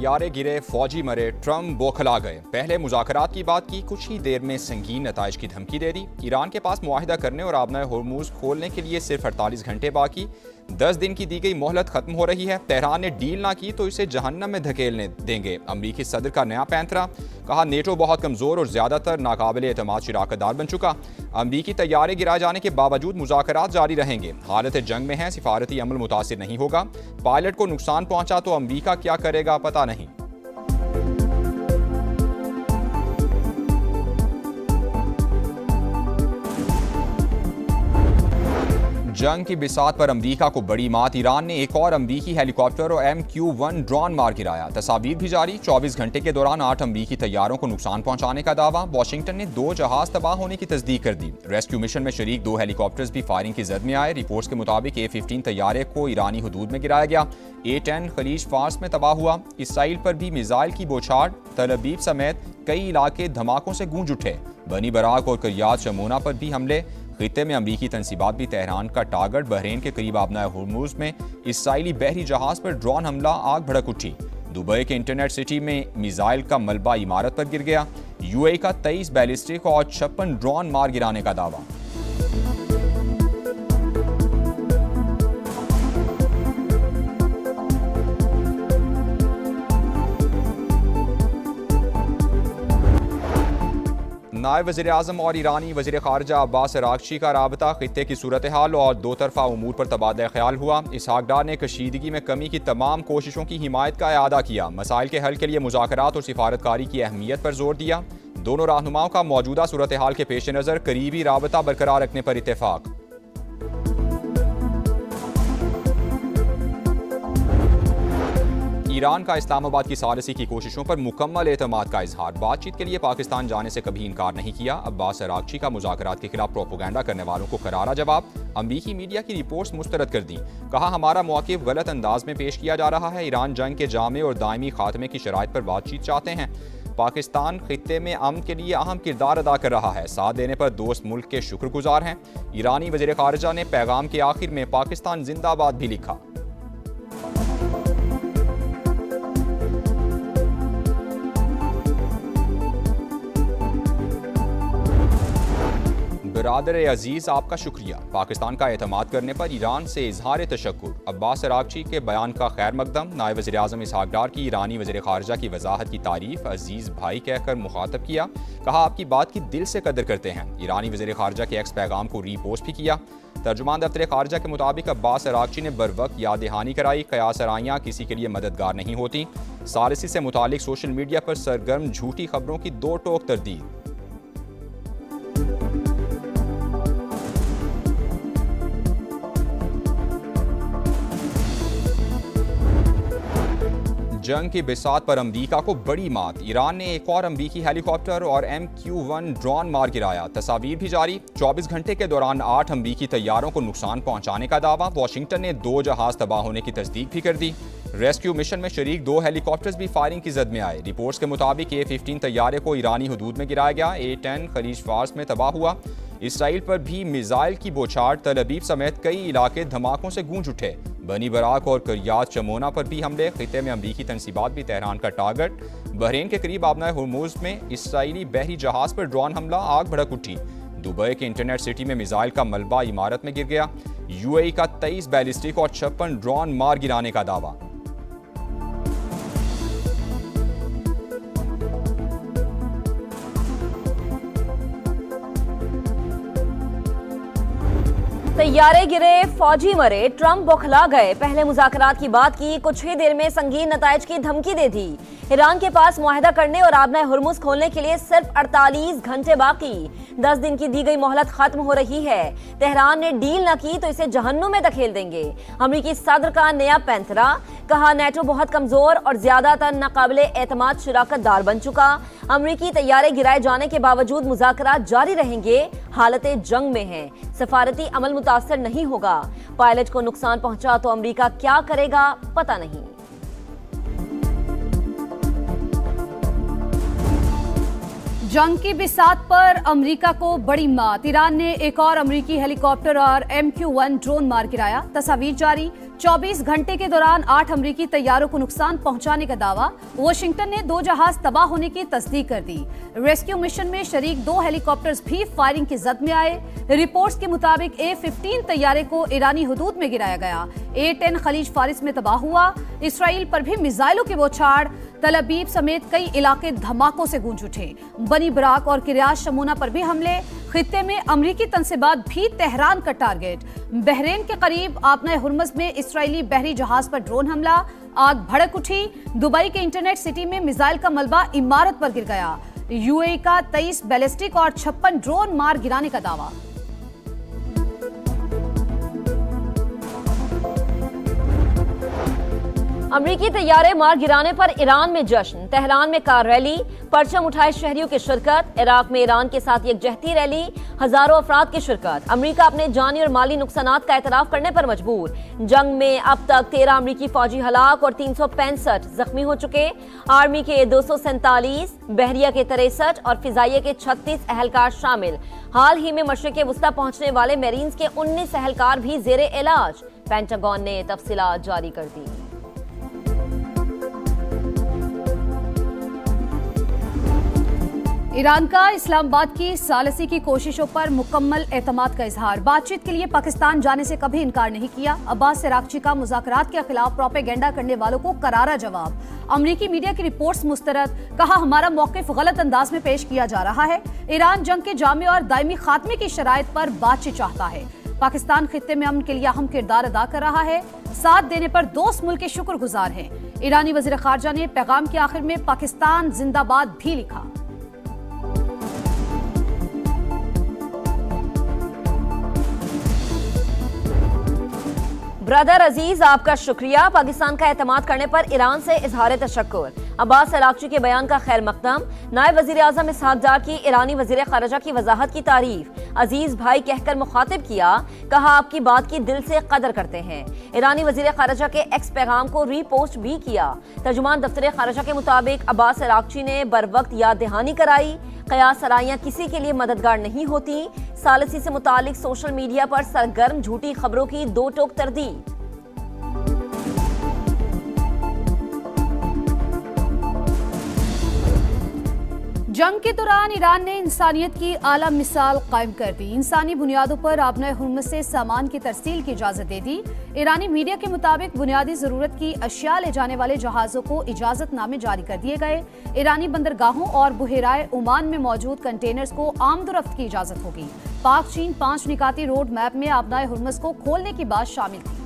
तैयारे गिरे, फौजी मरे, ट्रम्प बौखला गए। पहले मुज़ाकरात की बात की, कुछ ही देर में संगीन नताइज की धमकी दे दी। ईरान के पास मुआहिदा करने और आबनाए होर्मुज़ खोलने के लिए सिर्फ 48 घंटे बाकी। 10 दिन की दी गई मोहलत खत्म हो रही है। तेहरान ने डील ना की तो इसे जहन्नम में धकेलने देंगे। अमरीकी सदर का नया पैंतरा, कहा नेटो बहुत कमज़ोर और ज़्यादातर नाकाबिल एतमाद शराकतदार बन चुका। अमरीकी तैयारे गिराए जाने के बावजूद मुज़ाकरात जारी रहेंगे। हालत जंग में है, सिफारती अमल मुतासिर नहीं होगा। पायलट को नुकसान पहुंचा तो अमरीका क्या करेगा पता नहीं। जंग की बिसात पर अमरीका को बड़ी मात। ईरान ने एक और अमरीकी हेलीकॉप्टर और MQ-1 ड्रोन मार गिराया। तस्वीर भी जारी। 24 घंटे के दौरान 8 अमरीकी तैयारों को नुकसान पहुंचाने का दावा। वाशिंगटन ने 2 जहाज तबाह होने की तस्दीक कर दी। रेस्क्यू मिशन में शरीक 2 हेलीकॉप्टर्स भी फायरिंग की जद में आए। रिपोर्ट्स के मुताबिक A-15 तैयारे को ईरानी हदूद में गिराया गया। A-10 खलीज फार्स में तबाह हुआ। इसराइल पर भी मिसाइल की बौछार। तल अवीव समेत कई इलाके धमाकों से गूंज उठे। बनी बराक और करियात शमोना पर भी हमले। खित्ते में अमरीकी तंसीबात भी तेहरान का टारगेट। बहरीन के करीब आबनाए होर्मुज़ में इसराइली बहरी जहाज पर ड्रोन हमला, आग भड़क उठी। दुबई के इंटरनेट सिटी में मिसाइल का मलबा इमारत पर गिर गया। UAE का 23 बैलिस्टिक और 56 ड्रोन मार गिराने का दावा। नायब वज़ीर-ए-आज़म और ईरानी वज़ीर ख़ारिजा अब्बास अराग़ची का राबता, खित्ते की सूरत हाल और दो तरफ़ा उमूर पर तबादला ख्याल हुआ। इसहाक़ डार ने कशीदगी में कमी की तमाम कोशिशों की हिमायत का इआदा किया। मसाइल के हल के लिए मुज़ाकरात और सिफारतकारी की अहमियत पर जोर दिया। दोनों रहनुमाओं का मौजूदा सूरत हाल के पेश नज़र करीबी राबता बरकरार रखने पर इत्तेफाक। ईरान का इस्लामाबाद की सालिसी की कोशिशों पर मुकम्मल एतमाद का इजहार। बातचीत के लिए पाकिस्तान जाने से कभी इनकार नहीं किया। अब्बास अराग़ची का मुज़ाकरात के खिलाफ प्रोपोगंडा करने वालों को करारा जवाब। अमरीकी मीडिया की रिपोर्ट्स मुस्तरद कर दी। कहा हमारा मौक़िफ़ गलत अंदाज में पेश किया जा रहा है। ईरान जंग के जामे और दायमी खात्मे की शराइत पर बातचीत चाहते हैं। पाकिस्तान खित्ते में अमन के लिए अहम किरदार अदा कर रहा है। साथ देने पर दोस्त मुल्क के शुक्रगुजार हैं। ईरानी वज़ीर ख़ारिजा ने पैगाम के आखिर में पाकिस्तान जिंदाबाद भी लिखा। बरादर अजीज, आपका शुक्रिया। पाकिस्तान का एतमाद करने पर ईरान से इजहार तशक्कुर। अब्बास अराग़ची के बयान का खैर मकदम। नायब वज़ीर-ए-आज़म इसहाक़ डार की ईरानी वज़ीर ख़ारिजा की वजाहत की तारीफ। अजीज़ भाई कहकर मुखातब किया। कहा आपकी बात की दिल से कदर करते हैं। ईरानी वज़ीर ख़ारिजा के एक्स पैगाम को रीपोस्ट भी किया। तर्जुमान दफ्तर ख़ारिजा के मुताबिक अब्बास अराग़ची ने बर वक्त याद दहानी कराई। क़यास आराइयाँ किसी के लिए मददगार नहीं होती। सालिसी से मुतालिक सोशल मीडिया पर सरगर्म झूठी खबरों की दो टोक तरदीद। जंग की बिसात पर अमरीका को बड़ी मात। ईरान ने एक और अमरीकी हेलीकॉप्टर और MQ-1 ड्रोन मार गिराया। तस्वीर भी जारी। 24 घंटे के दौरान 8 अमरीकी तैयारों को नुकसान पहुंचाने का दावा। वाशिंगटन ने 2 जहाज तबाह होने की तस्दीक भी कर दी। रेस्क्यू मिशन में शरीक 2 हेलीकॉप्टर्स भी फायरिंग की जद में आए। रिपोर्ट्स के मुताबिक A-15 तैयारे को ईरानी हदूद में गिराया गया। A-10 खलीज फार्स में तबाह हुआ। इसराइल पर भी मिसाइल की बौछार। तल अवीव समेत कई इलाके धमाकों से गूंज उठे। बनी बराक और करियात शमोना पर भी हमले। खित्ते में अमरीकी तंसीबात भी तेहरान का टारगेट। बहरीन के करीब आबनाए होर्मुज़ में इसराइली बहरी जहाज पर ड्रोन हमला, आग भड़क उठी। दुबई के इंटरनेट सिटी में मिसाइल का मलबा इमारत में गिर गया। UAE का 23 बैलिस्टिक और 56 ड्रोन मार गिराने का दावा। तैयारे गिरे, फौजी मरे, ट्रम्प बौखला गए। पहले मुज़ाकरात की बात की, कुछ ही देर में संगीन नताइज की धमकी दे दी। ईरान के पास मुआहिदा करने और आबनाए होर्मुज़ खोलने के लिए सिर्फ 48 घंटे बाकी। 10 दिन की दी गई मोहलत खत्म हो रही है। तेहरान ने डील न की तो इसे जहन्नुम में धकेल देंगे। अमरीकी सदर का नया पैंतरा, कहा नेटो बहुत कमजोर और ज्यादातर नाकाबिले एतमाद शराकतदार बन चुका। अमरीकी तैयारे गिराए जाने के बावजूद मुज़ाकरात जारी रहेंगे। हालतें जंग में हैं, सफारती अमल मुतासर नहीं होगा। पायलट को नुकसान पहुंचा तो अमरीका क्या करेगा पता नहीं। जंग की बिसात पर अमेरिका को बड़ी मात। ईरान ने एक और अमेरिकी हेलीकॉप्टर और MQ-1 ड्रोन मार गिराया। तस्वीर जारी। 24 घंटे के दौरान 8 अमेरिकी तैयारों को नुकसान पहुंचाने का दावा। वॉशिंगटन ने 2 जहाज तबाह होने की तस्दीक कर दी। रेस्क्यू मिशन में शरीक 2 हेलीकॉप्टर्स भी फायरिंग की जद में आए। रिपोर्ट्स के मुताबिक A-15 तैयारे को ईरानी हुदूद में गिराया गया। A-10 खलीज फारिस में तबाह हुआ। इसराइल पर भी मिसाइलों की बौछार। तल अबीब समेत कई इलाके धमाकों से गूंज उठे। बनी बराक और किरियात शमूना पर भी हमले। खित्ते में अमरीकी तनसीबात भी तेहरान का टारगेट। बहरीन के करीब आबना हुर्मुज़ में इसराइली बहरी जहाज पर ड्रोन हमला। आग भड़क उठी। दुबई के इंटरनेट सिटी में मिसाइल का मलबा इमारत पर गिर गया। UAE का 23 बैलिस्टिक और 56 ड्रोन मार गिराने का दावा। अमरीकी तैयारे मार गिराने पर ईरान में जश्न। तेहरान में कार रैली, परचम उठाए शहरियों की शिरकत। इराक में ईरान के साथ यकजहती रैली, हजारों अफराद की शिरकत। अमरीका अपने जानी और माली नुकसानात का एतराफ करने पर मजबूर। जंग में अब तक 13 अमरीकी फौजी हलाक और 365 जख्मी हो चुके। आर्मी के 247, बहरिया के 63 और फिजाइया के 36 एहलकार शामिल। हाल ही में मशरिक़ वुस्ता पहुंचने वाले मेरीन्स के 19 एहलकार भी जेरे इलाज। पेंटागन ने तफसीलात जारी कर दी। ईरान का इस्लामाबाद की सालसी की कोशिशों पर मुकम्मल एतमाद का इजहार। बातचीत के लिए पाकिस्तान जाने से कभी इनकार नहीं किया। अब्बास अरागची का मुज़ाकरात के खिलाफ प्रोपेगेंडा करने वालों को करारा जवाब। अमरीकी मीडिया की रिपोर्ट्स मुस्तरद। कहा, हमारा मौक़िफ़ गलत अंदाज में पेश किया जा रहा है। ईरान जंग के जामे और दायमी खात्मे की शराइत पर बातचीत चाहता है। पाकिस्तान खित्ते में अमन के लिए अहम किरदार अदा कर रहा है। साथ देने पर दोस्त मुल्क के शुक्रगुजार हैं। ईरानी वज़ीर ख़ारजा ने पैगाम के आखिर में पाकिस्तान जिंदाबाद भी लिखा। ब्रदर अजीज, आपका शुक्रिया। पाकिस्तान का एतमाद करने पर ईरान से इजहार तशक्कुर। अब्बास अरागची के बयान का खैर मकदम। नायब वजीर आजम इसहाक डार की ईरानी वजीर खारजा की वजाहत की तारीफ। अजीज भाई कहकर मुखातिब किया। कहा, आपकी बात की दिल से कदर करते हैं। ईरानी वजीर खारजा के एक्स पैगाम को रीपोस्ट भी किया। तर्जुमान दफ्तर खारजा के मुताबिक अब्बास अरागची ने बर वक्त याद दहानी कराई। कयास सराइयां किसी के लिए मददगार नहीं होती। सालसी से मुतालिक सोशल मीडिया पर सरगर्म झूठी खबरों की 2 टोक तरदीद। जंग के दौरान ईरान ने इंसानियत की आला मिसाल कायम कर दी। इंसानी बुनियादों पर आबना हुर्मुज़ से सामान की तरसील की इजाजत दे दी। ईरानी मीडिया के मुताबिक बुनियादी जरूरत की अशिया ले जाने वाले जहाजों को इजाजतनामे जारी कर दिए गए। ईरानी बंदरगाहों और बुहेराए ओमान में मौजूद कंटेनर्स को आमदोरफ्त की इजाजत होगी। पाक चीन 5 निकाती रोड मैप में आबना हुर्मुज़ को खोलने की बात शामिल थी।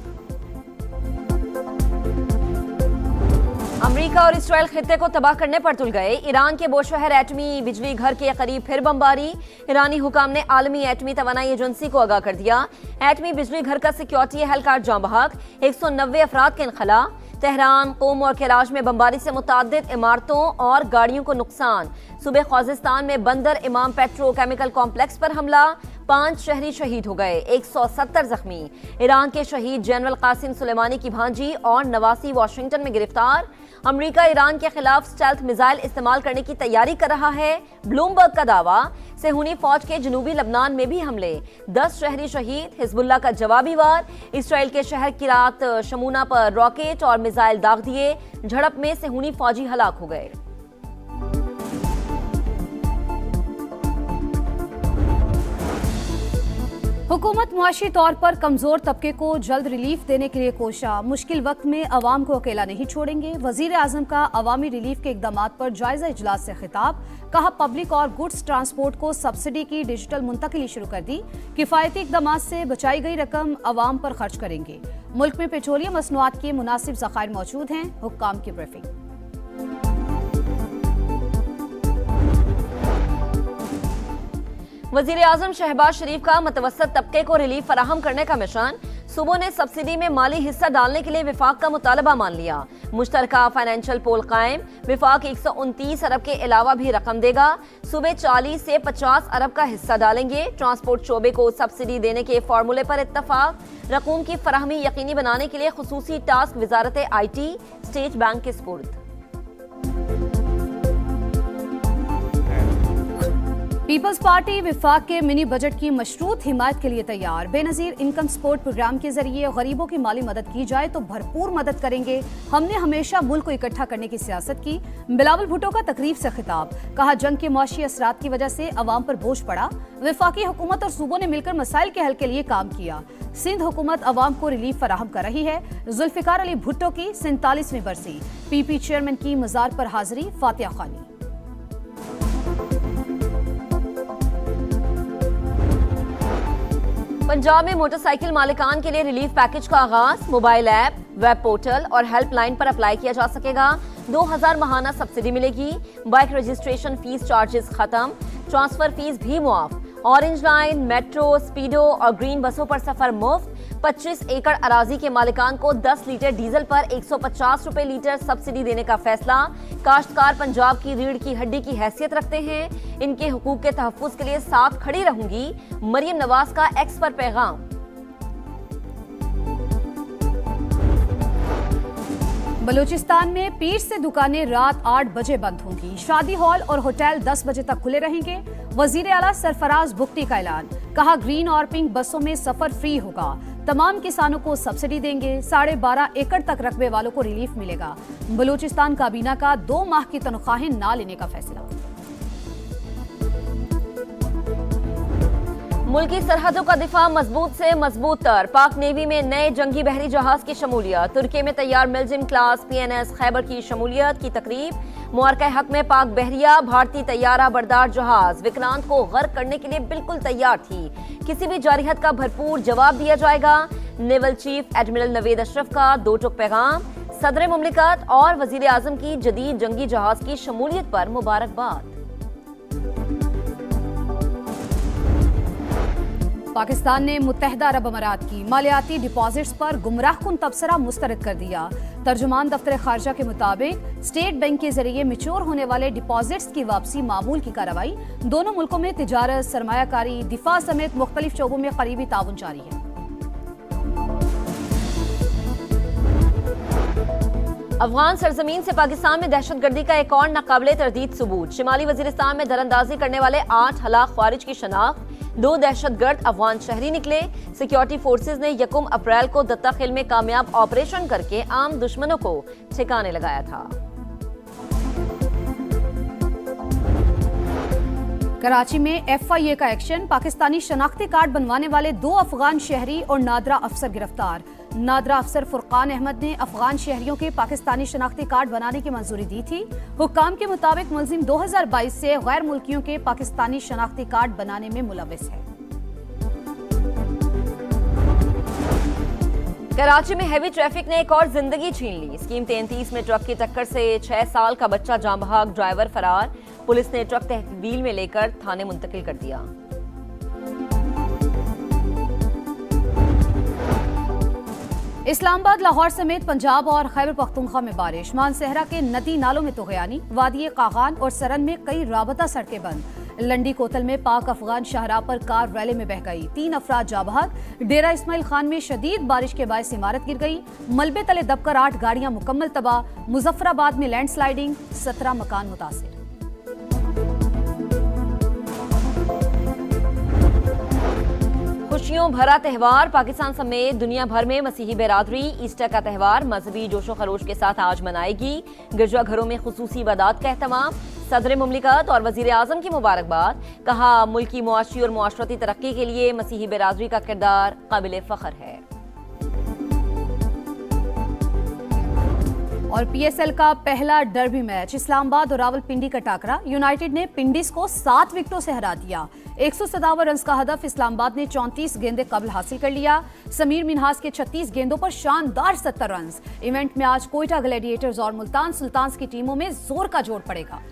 अमेरिका और इसराइल खित्ते को तबाह करने पर तुल गए। ईरान के बोशहर एटमी बिजली घर के करीब फिर बमबारी। ईरानी हुकाम ने आलमी एटमी तवानाई एजेंसी को आगाह कर दिया। एटमी बिजली घर का सिक्योरिटी एहलकार जाँ बहक। 190 अफराद के इनखला। तेहरान, कोम और कराच में बमबारी से मुताद्दिद इमारतों और गाड़ियों को नुकसान। सूबे ख्वाजिस्तान में बंदर इमाम पेट्रोकेमिकल कॉम्प्लेक्स पर हमला। 5 शहरी शहीद हो गए, 170 जख्मी। ईरान के शहीद जनरल कासिम सुलेमानी की भांजी और नवासी वाशिंगटन में गिरफ्तार। अमेरिका ईरान के खिलाफ स्टेल्थ मिसाइल इस्तेमाल करने की तैयारी कर रहा है। ब्लूमबर्ग का दावा। सेहूनी फौज के जनूबी लबनान में भी हमले, 10 शहरी शहीद। हिजबुल्लाह का जवाबी वार। इसराइल के शहर किरात शमूना पर रॉकेट और मिसाइल दाग दिए। झड़प में सेहूनी फौजी हलाक हो गए। हुकूमत मुआशी तौर पर कमजोर तबके को जल्द रिलीफ देने के लिए कोशा। मुश्किल वक्त में अवाम को अकेला नहीं छोड़ेंगे। वजीर आजम का अवामी रिलीफ के इकदामात पर जायजा इजलास से खिताब। कहा, पब्लिक और गुड्स ट्रांसपोर्ट को सब्सिडी की डिजिटल मुंतकिली शुरू कर दी। किफायती इकदामात से बचाई गई रकम अवाम पर खर्च करेंगे। मुल्क में पेट्रोलियम मसनूआत के मुनासिब ज़खायर मौजूद हैं। हुक्काम की ब्रीफिंग। वजीर आजम शहबाज शरीफ का मुतवस्सत तबके को रिलीफ फराहम करने का मिशन। सूबों ने सब्सिडी में माली हिस्सा डालने के लिए विफाक का मुतालबा मान लिया। मुश्तरका फाइनेंशियल पोल कायम। विफाक 129 अरब के अलावा भी रकम देगा। सूबे 40 से 50 अरब का हिस्सा डालेंगे। ट्रांसपोर्ट शोबे को सब्सिडी देने के फार्मूले पर इत्तफाक। रकूम की फराहमी यकीनी बनाने के लिए खुसूसी task Wazarat IT state bank के सुपुर्द। पीपल्स पार्टी विफाक के मिनी बजट की मशरूत हिमायत के लिए तैयार। बेनजीर इनकम सपोर्ट प्रोग्राम के जरिए गरीबों की माली मदद की जाए तो भरपूर मदद करेंगे। हमने हमेशा मुल्क को इकट्ठा करने की सियासत की। बिलावल भुट्टो का तकरीब से खिताब, कहा जंग के मुआशी असरात की वजह से अवाम पर बोझ पड़ा। वफाकी हुकूमत और सूबों ने मिलकर मसाइल के हल के लिए काम किया। सिंध हुकूमत अवाम को रिलीफ फराहम कर रही है। जुल्फिकार अली भुट्टो की 47वीं बरसी, पीपी चेयरमैन की मजार पर हाजिरी, फातिया खानी। पंजाब में मोटरसाइकिल मालिकान के लिए रिलीफ पैकेज का आगाज। मोबाइल ऐप, वेब पोर्टल और हेल्पलाइन पर अप्लाई किया जा सकेगा। 2000 माहाना सब्सिडी मिलेगी। बाइक रजिस्ट्रेशन फीस चार्जेस खत्म, ट्रांसफर फीस भी मुआफ। ऑरेंज लाइन, मेट्रो, स्पीडो और ग्रीन बसों पर सफर मुफ्त। 25 एकड़ अराजी के मालिकान को 10 लीटर डीजल पर 150 रुपए लीटर सब्सिडी देने का फैसला। काश्तकार पंजाब की रीढ़ की हड्डी की हैसियत रखते हैं, इनके हुकूक के तहफ्फुज के लिए साथ खड़ी रहूंगी। मरियम नवाज का एक्स पर पैगाम। बलूचिस्तान में पीर से दुकानें रात 8 बजे बंद होंगी। शादी हॉल और होटल 10 बजे तक खुले रहेंगे। वजीर आला सरफराज बुख्ती का ऐलान, कहा ग्रीन और पिंक बसों में सफर फ्री होगा। तमाम किसानों को सब्सिडी देंगे। 12.5 एकड़ तक रकबे वालों को रिलीफ मिलेगा। बलूचिस्तान काबीना का 2 माह की तनख्वाहें ना लेने का फैसला। मुल्की सरहदों का दिफा मजबूत से मजबूत तर। पाक नेवी में नए जंगी बहरी जहाज की शमूलियत। तुर्की में तैयार मिल्जिम क्लास PNS खैबर की शमूलियत की तकरीब। मुआरका हक में पाक बहरिया भारतीय तैयारा बरदार जहाज विक्रांत को गर्क करने के लिए बिल्कुल तैयार थी। किसी भी जारिहत का भरपूर जवाब दिया जाएगा। Naval chief admiral Naved Ashraf का 2 टुक पैगाम। सदर मुमलिकत और वजीर आजम की जदीद जंगी जहाज की शमूलियत पर मुबारकबाद। पाकिस्तान ने मुत्तहदा अरब अमारात की मालियाती डिपॉजिट्स पर गुमराहकुन तबसरा मुस्तरद कर दिया। तर्जुमान दफ्तर खारजा के मुताबिक स्टेट बैंक के जरिए मिच्योर होने वाले डिपॉजिट्स की वापसी मामूल की कार्रवाई। दोनों मुल्कों में तिजारत, सरमायाकारी, दिफा समेत मुख्तलिफ शोबों में करीबी ताउन जारी है। अफगान सरजमीन से पाकिस्तान में दहशतगर्दी का एक और नाकाबिले तरदीद सबूत। शिमाली वजीरिस्तान में दरअंदाजी करने वाले 8 हलाक ख्वारिज की शनाख्त। 2 दहशतगर्द अफगान शहरी निकले। सिक्योरिटी फोर्सेज ने 1 अप्रैल को दत्ता खेल में कामयाब ऑपरेशन करके आम दुश्मनों को ठिकाने लगाया था। कराची में FIA का एक्शन। पाकिस्तानी शनाख्ती कार्ड बनवाने वाले 2 अफगान शहरी और नादरा अफसर गिरफ्तार। नादरा अफसर फुरकान अहमद ने अफगान शहरियों के पाकिस्तानी शनाख्ती कार्ड बनाने की मंजूरी दी थी। हुक्काम के मुताबिक मुलजिम 2022 से गैर मुल्कियों के पाकिस्तानी शनाख्ती कार्ड बनाने में मुलविस है। कराची में हैवी ट्रैफिक ने एक और जिंदगी छीन ली। स्कीम 33 में ट्रक की टक्कर से 6 साल का बच्चा जाँ बहक, ड्राइवर फरार। पुलिस ने ट्रक तहवील में लेकर थाने मुंतकिल कर दिया। इस्लामाबाद, लाहौर समेत पंजाब और खैबर पख्तूनख्वा में बारिश। मानसहरा के नदी नालों में तुगयानी। वादी कागान और सरन में कई राबता सड़कें बंद। लंडी कोतल में पाक अफगान शाहराह पर कार रैली में बह गई। 3 अफराद जाँ बहक। डेरा इस्माइल खान में शदीद बारिश के बायस इमारत गिर गई। मलबे तले दबकर 8 गाड़ियां मुकम्मल तबाह। मुजफ्फराबाद में लैंडस्लाइडिंग, 17 मकान मुतासिर। खुशियों भरा त्यौहार। पाकिस्तान समेत दुनिया भर में मसीही बिरादरी ईस्टर का त्यौहार मजहबी जोशो खरोश के साथ आज मनाएगी। गिरजाघरों में खुसूसी इबादत का एहतमाम। सदर मुमलिकत और वजीर आजम की मुबारकबाद। कहा मुल्की मुआशी और मुआशरती तरक्की के लिए मसीही बिरादरी का किरदार काबिल फख्र है। और PSL का पहला डर्बी मैच इस्लामाबाद और रावलपिंडी का टाकरा। यूनाइटेड ने पिंडीज को 7 विकेटों से हरा दिया। 157 रन का हदफ इस्लामाबाद ने 34 गेंदें कबल हासिल कर लिया। समीर मिनहास के 36 गेंदों पर शानदार 70 रन। इवेंट में आज कोयटा ग्लैडिएटर्स और मुल्तान सुल्तान्स की टीमों में जोर का जोड़ पड़ेगा।